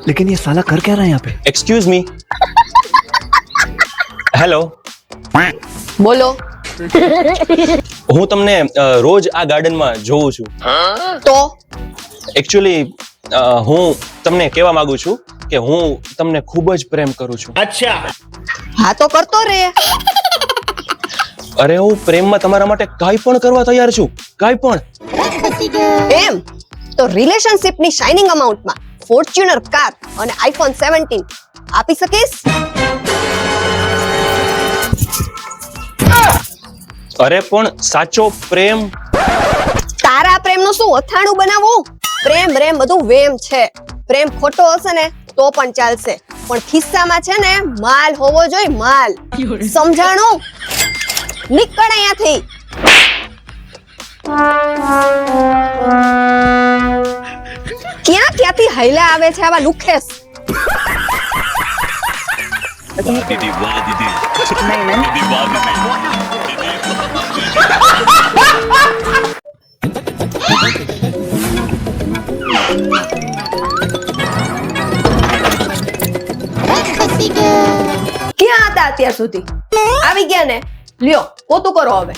लेकिन ये साला कर क्या रहा है यहाँ पे? Excuse me. હેલો. બોલો. હું તમને રોજ આ ગાર્ડનમાં જોઉં છું. તો એકચ્યુઅલી હું તમને કહેવા માંગુ છું કે હું તમને ખૂબ જ પ્રેમ કરું છું. હા તો કરતો રે. અરે હું પ્રેમમાં તમારા માટે કાંઈ પણ કરવા તૈયાર છું. કાંઈ પણ. એમ તો રિલેશનશિપ ની શાઇનિંગ અમાઉન્ટમાં ફોર્ચ્યુનર કાર અને આઈફોન 17 આપી શકીશ? અરે પણ સાચો પ્રેમ. તારા પ્રેમનું શું અથાણું બનાવવું? પ્રેમ બધું વેમ છે. પ્રેમ ખોટો હશે ને તો પણ ચાલશે, પણ ખિસ્સામાં છે ને માલ હોવો જોઈએ, માલ. સમજાણું? નીકળ અહીંયાથી. ક્યાંથી હૈલા આવે છે આવા લુખેસ? દીદી વાહ દીદી દીદી વાહ દીદી. ક્યાં હતા અત્યાર સુધી? આવી ગયા ને? લ્યો પોતું કરો હવે.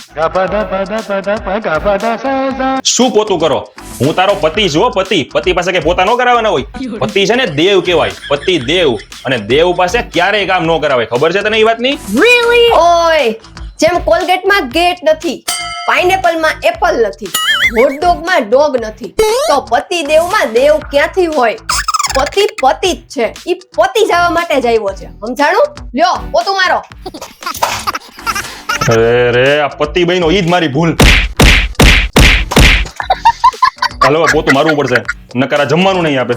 શું પોતું કરો? હું તારો પતિ છું. પતિ પાસે કે પોતા ન કરાવવાના હોય. પતિ છે ને દેવ કહેવાય, પતિ દેવ. અને દેવ પાસે ક્યારેય કામ ન કરાવે. ખબર છે તને એ વાતની? ઓય, જેમ કોલગેટ માં ગેટ નથી, પાઇનેપલ માં એપલ નથી, હોટડોગ માં ડોગ નથી, તો પતિ દેવ માં દેવ ક્યાંથી હોય? પતિ જ છે. ઈ પતિ જવા માટે જ આવ્યો છે. સમજાણું? લ્યો પોતું મારો. અરે આ પતિ બહેનો ઈ જ મારી ભૂલ. હાલો પોતું મારવું પડશે, નકર આ જમવાનું નહીં આપે.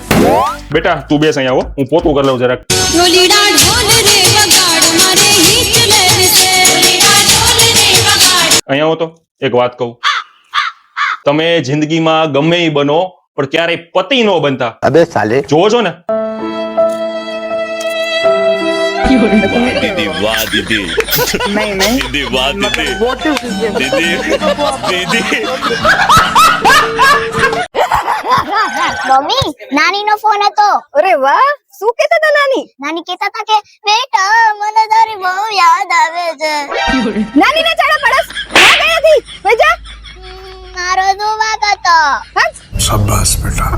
બેટા તું બેસ અહીંયા, હો હું પોતું કરી લઉં જરાક. અહીંયા હો તો એક વાત કહું, તમે જિંદગીમાં ગમે ઈ બનો પણ ક્યારેય પતિ નો બનતા. अबे साले જોવો છો ને? દીદી વાહ દીદી દીદી વાહ દીદી દીદી દીદી. મમ્મી, નાની નો ફોન હતો. અરે વાહ, શું કહેતા હતા નાની? નાની કહેતા હતા કે બેટા મને તારી બહુ યાદ આવે છે. નાની ને ચાડા પડસ. ક્યાં ગઈ હતી? ભાઈ જા. મારો દુવાક હતો. शाबाश बेटा.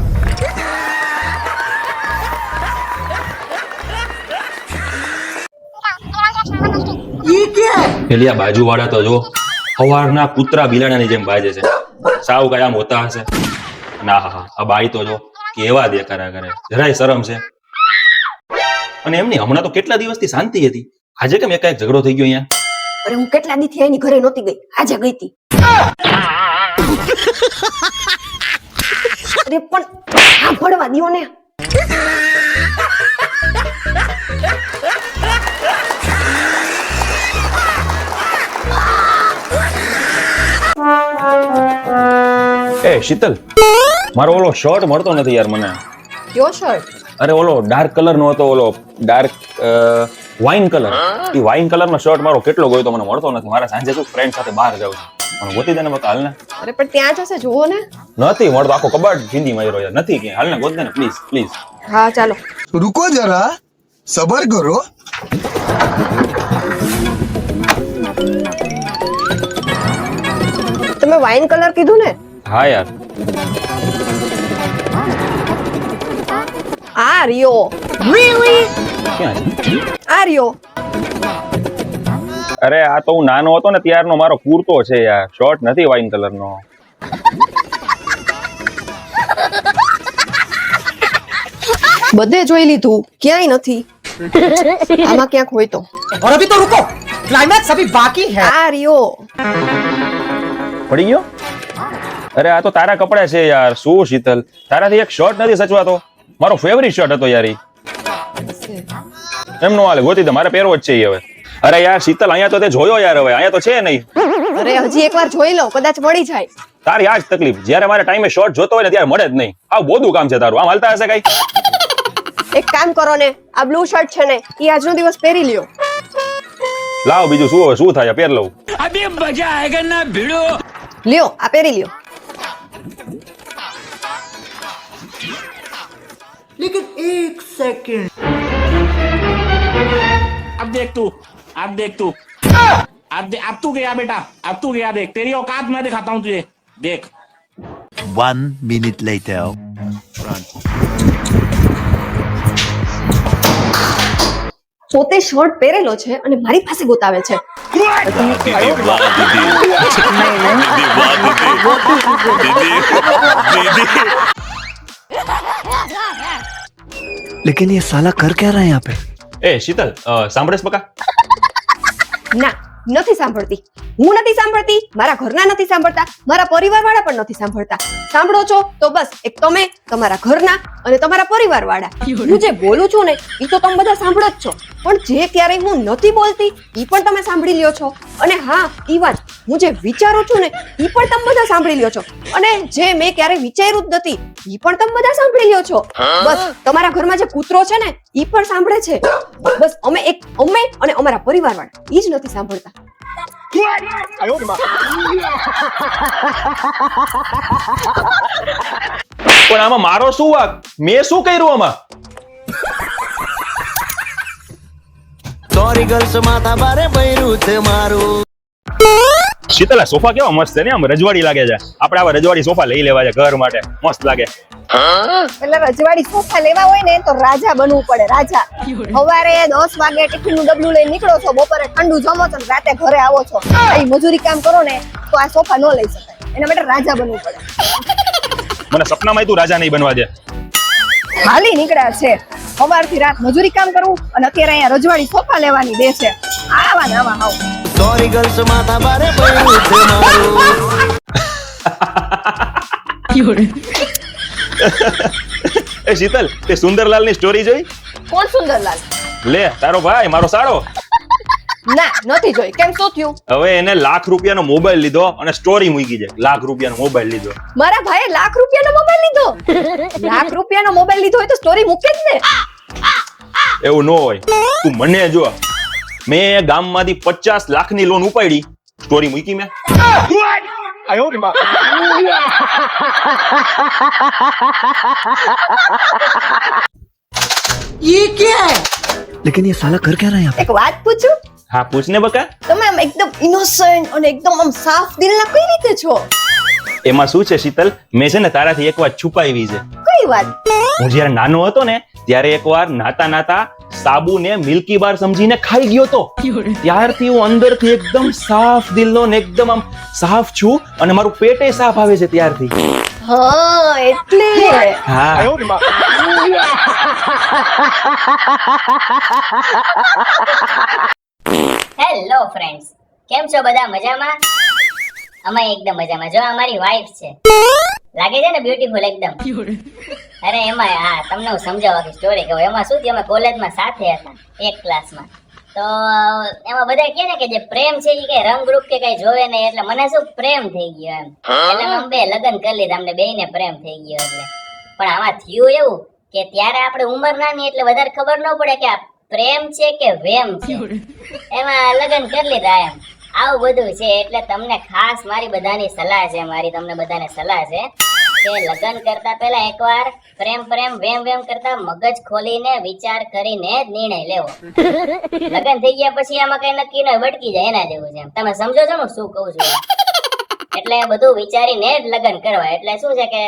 પેલી આ બાજુવાળા તો જો સવારના કૂતરા બિલાડાની જેમ બાજે છે. સાવ કઈ આમ હોતા હશે. ના હા આ બાઈ તો જો કેવા દેખાડા કરે, જરાય શરમ છે. અને એમની હમણાં તો કેટલા દિવસથી શાંતિ હતી, આજે કેમ એકાએક ઝઘડો થઈ ગયો અહીંયા? અરે હું કેટલા દી થી એની ઘરે નહોતી ગઈ, આજે ગઈ હતી. અરે પણ સાંભળવા દ્યો ને. એ શીતલ, મારો ઓલો શર્ટ મળતો નથી યાર મને. કયો શર્ટ? અરે ઓલો ડાર્ક કલર નો હતો, ઓલો ડાર્ક વાઇન કલર. એ વાઇન કલર નો શર્ટ મારો કેટલો ગયો તો મને મળતો નથી. મારા સાંજે શું ફ્રેન્ડ સાથે બહાર જાઉં છું, પણ ગોતી દે ને બકા, હાલ ને. અરે પણ ત્યાં જશે, જુઓ ને. નથી મળતો, આખો કબાટ ભીંડી માર્યો યાર, નથી ક્યાંય. હાલ ને ગોત દે ને પ્લીઝ પ્લીઝ. હા ચાલો. रुको जरा सबर करो. તમે વાઇન કલર કીધું ને? હા યાર. આ રિયો. ક્યાં છે? આ રિયો. અરે આ તો હું નાનો હતો ને ત્યારનો મારો કુર્તો છે યાર, શર્ટ નથી વાઇન કલર નો. બધે જોઈ લીધું, ક્યાંય નથી. આમાં ક્યાંક હોય તો. और अभी तो रुको, क्लाइमैक्स अभी बाकी है. આ રિયો. પડી ગયો? અરે આ તો તારા કપડા છે યાર. શું શીતલ, તારાથી એક શર્ટ નથી સચવાતો? મારો ફેવરિટ શર્ટ હતો યાર ઈ. એમ નો હાલે, ગોતી દે, મારે પહેરવો જ છે ઈ હવે. અરે યાર શીતલ, અહીંયા તો તે જોયો યાર, હવે અહીંયા તો છે નહીં. અરે હજી એકવાર જોઈ લો, કદાચ મળી જાય. તારી આ જ તકલીફ, જ્યારે મારે ટાઈમે શર્ટ જોતો હોય ને ત્યારે મળે જ નહીં. આવ બોધું કામ છે તારું. આમ હાલતા હશે કઈ? એક કામ કરો ને, આ બ્લુ શર્ટ છે ને, ઈ આજનો દિવસ પહેરી લ્યો. લાવ બીજું શું હવે, શું થાય, પહેર લઉં. अभी मजा आएगा ना भिड़ो. લ્યો, આ પહેરી લ્યો. लेकिन एक सेकंड अब देख तू अब तू गया बेटा, अब तू गया, देख तेरी औकात मैं दिखाता हूँ तुझे, देख। 1 minute later. પોતે શર્ટ પહેરેલો છે અને મારી પાસે ગોતાવે છે. दीदी वाह दीदी दीदी वाह दीदी दीदी दीदी लेकिन ये साला कर क्या रहा है यहाँ पे? એ શીતલ સાંભળેશ બકા? ના, નથી સાંભળતી. હું નથી સાંભળતી, મારા ઘરના નથી સાંભળતા, મારા પરિવારવાળા પણ નથી સાંભળતા. સાંભળો છો તો બસ એક તમે, તમારા ઘરના અને તમારા પરિવારવાળા. હું જે બોલું છું ને એ તો તમે બધા સાંભળો જ છો, પણ જે ક્યારેય હું નથી બોલતી એ પણ તમે સાંભળી લ્યો છો. અને હા, ઈ વાત, હું જે વિચારું છું ને એ પણ તમે બધા સાંભળી લ્યો છો. અને જે મેં ક્યારેય વિચાર્યું જ નથી એ પણ તમે બધા સાંભળી લ્યો છો. બસ તમારા ઘરમાં જે કૂતરો છે ને એ પણ સાંભળે છે. બસ અમે અને અમારા પરિવારવાળા એ જ નથી સાંભળતા. પણ આમાં મારો શું વાંક? મેં શું કર્યું આમાં? Sorry girls, માથા બારે બૈરું છે મારું. શીતલ આ સોફા કેવા મસ્ત છે ને, આમ રજવાડી લાગે છે. આપણે આવા રજવાડી સોફા લઈ લેવા છે ઘર માટે, મસ્ત લાગે. એટલે રજવાડી સોફા લેવા હોય ને તો રાજા બનવું પડે, રાજા. સવારે 10 વાગે ટિફિન નું ડબલું લઈને નીકળો છો, બપોરે ઠંડુ જમો છો, રાતે ઘરે આવો છો. અહીં મજૂરી કામ કરો ને તો આ સોફા ન લઈ શકાય. એના માટે રાજા બનવું પડે. મને સપનામાં તું રાજા નહીં બનવા દે. હાલી નીકળ્યા છે સવારથી રાત મજૂરી કામ કરવું અને અત્યારે અહીંયા રજવાડી સોફા લેવાની દે છે. આવા ને આવા આવો. Sorry girls, માથા બારે બૈરું છે મારું. એ શીતલ, તે સુંદરલાલ ની સ્ટોરી જોઈ? કોણ સુંદરલાલ? લે તારો ભાઈ, મારો સાળો. ના, નથી જોઈ. કેમ, શું થયું? હવે એને ₹1,00,000 નો મોબાઈલ લીધો અને સ્ટોરી મૂકી છે. ₹1,00,000 નો મોબાઈલ લીધો. મારા ભાઈએ ₹1,00,000 નો મોબાઈલ લીધો. ₹1,00,000 નો મોબાઈલ લીધો હોય તો સ્ટોરી મૂકે જ ને. એવું ન હોય. તું મને જો, મેં ગામમાંથી 50 લાખની લોન ઉપાડી, સ્ટોરી મૂકી મેં. ये क्या है? लेकिन ये साला कर क्या रहा है यहाँ पे? એક વાત પૂછું? હા પૂછ ને બકા. તમે આમ એકદમ ઇનોસન્ટ અને એકદમ આમ સાફ દિલના કઈ રીતે છો? એમાં શું છે શીતલ, મેં છે ને તારાથી એક વાત છુપાવી છે. કઈ વાત? હું જયારે નાનો હતો ને ત્યારે એકવાર નાતા નાતા સાબુ ને મિલ્કી બાર સમજીને ખાઈ ગયો તો. ત્યારથી હું અંદરથી એકદમ સાફ દિલનો ને એકદમ આમ સાફ છું અને મારું પેટે સાફ આવે છે ત્યારથી. હા, એટલે હા. હેલો ફ્રેન્ડ્સ, કેમ છો બધા? મજામાં? અમે એકદમ મજામાં. જો અમારી વાઈફ છે, લાગે છે ને બ્યુટીફુલ એકદમ. અરે એમાં હા, તમને હું સમજાવવા કે સ્ટોરી કહું. એમાં શું થયું, અમે કોલેજમાં સાથે હતા, એક ક્લાસમાં. તો એમાં બધા કહે ને કે જે પ્રેમ છે એ કઈ રંગરૂપ કે કઈ જોવે નહીં, એટલે મને શું પ્રેમ થઈ ગયો એમ. એટલે અમે બે લગ્ન કરી લીધા, અમને બેયને પ્રેમ થઈ ગયો. એટલે પણ આમાં થયું એવું કે ત્યારે આપણે ઉંમર નાની એટલે વધારે ખબર ન પડે કે આ પ્રેમ છે કે વેમ છે. એમાં લગ્ન કરી લીધા એમ. આવું બધું છે. એટલે તમને ખાસ મારી બધાની સલાહ છે, મારી તમને બધાને સલાહ છે કે લગ્ન કરતા પહેલા એકવાર પ્રેમ વેમ કરતા મગજ ખોલીને વિચાર કરીને જ નિર્ણય લેવો. લગ્ન થઈ ગયા પછી આમાં કઈ નક્કી ન વટકી જાય, એના જેવું છે. તમે સમજો છો ને શું કહું છું? એટલે બધું વિચારીને જ લગ્ન કરવા. એટલે શું છે કે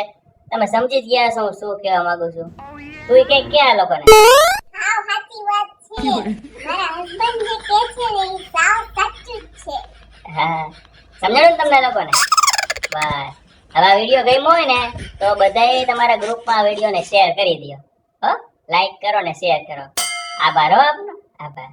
તમે સમજી જ ગયા છો શું કહેવા માંગુ છું. તું કઈ ક્યાં લોકોને? હા, સાચી વાત છે. મારા હસબન્ડ જે કહે છે ને એ સાવ સાચું જ છે. હા, સમજાણું ને તમને લોકોને? બસ. હવે આ વિડીયો ગમ્યો હોય ને તો બધાએ તમારા ગ્રુપમાં વિડીયોને શેર કરી દો. હો, લાઈક કરો ને શેર કરો. આભાર હો આપનો. આભાર.